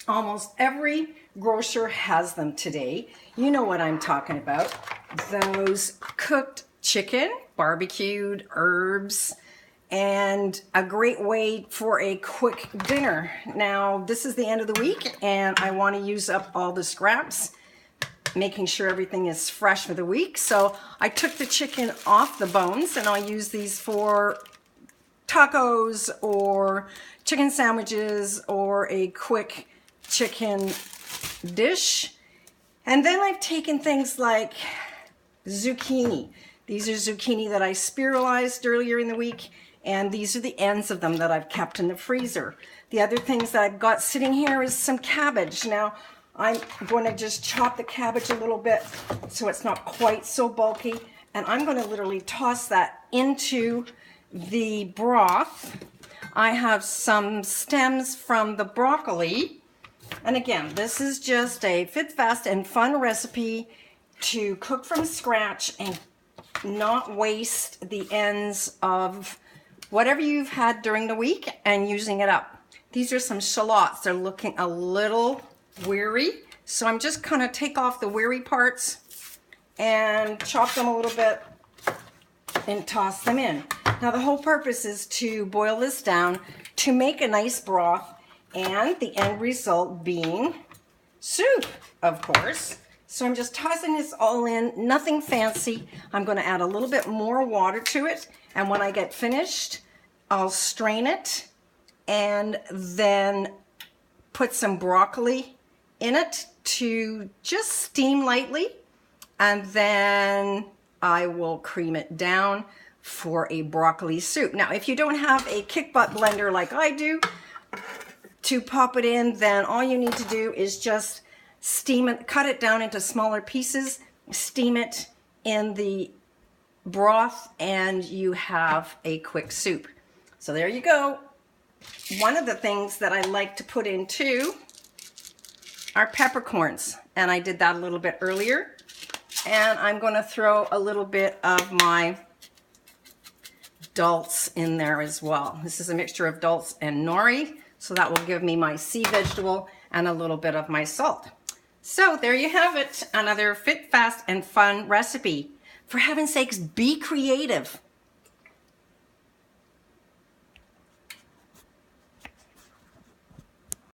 Almost every grocer has them today. You know what I'm talking about. Those cooked chicken, barbecued herbs, and a great way for a quick dinner. Now, this is the end of the week, and I want to use up all the scraps, making sure everything is fresh for the week. So I took the chicken off the bones, and I'll use these for tacos or chicken sandwiches or a quick chicken dish. And then I've taken things like zucchini. These are zucchini that I spiralized earlier in the week, and these are the ends of them that I've kept in the freezer. The other things that I've got sitting here is some cabbage. Now, I'm going to just chop the cabbage a little bit so it's not quite so bulky, and I'm going to literally toss that into the broth. I have some stems from the broccoli. And again, this is just a fit, fast, and fun recipe to cook from scratch and not waste the ends of whatever you've had during the week and using it up. These are some shallots. They're looking a little weary, so I'm just kind of take off the weary parts and chop them a little bit and toss them in. Now the whole purpose is to boil this down to make a nice broth, and the end result being soup, of course. So I'm just tossing this all in, nothing fancy. I'm going to add a little bit more water to it, and when I get finished, I'll strain it and then put some broccoli in it to just steam lightly, and then I will cream it down for a broccoli soup. Now, if you don't have a kick-butt blender like I do to pop it in, then all you need to do is just steam it, cut it down into smaller pieces, steam it in the broth, and you have a quick soup. So there you go. One of the things that I like to put in too are peppercorns, and I did that a little bit earlier. And I'm going to throw a little bit of my dulse in there as well. This is a mixture of dulse and nori, so that will give me my sea vegetable and a little bit of my salt. So there you have it, another fit, fast, and fun recipe. For heaven's sakes, be creative.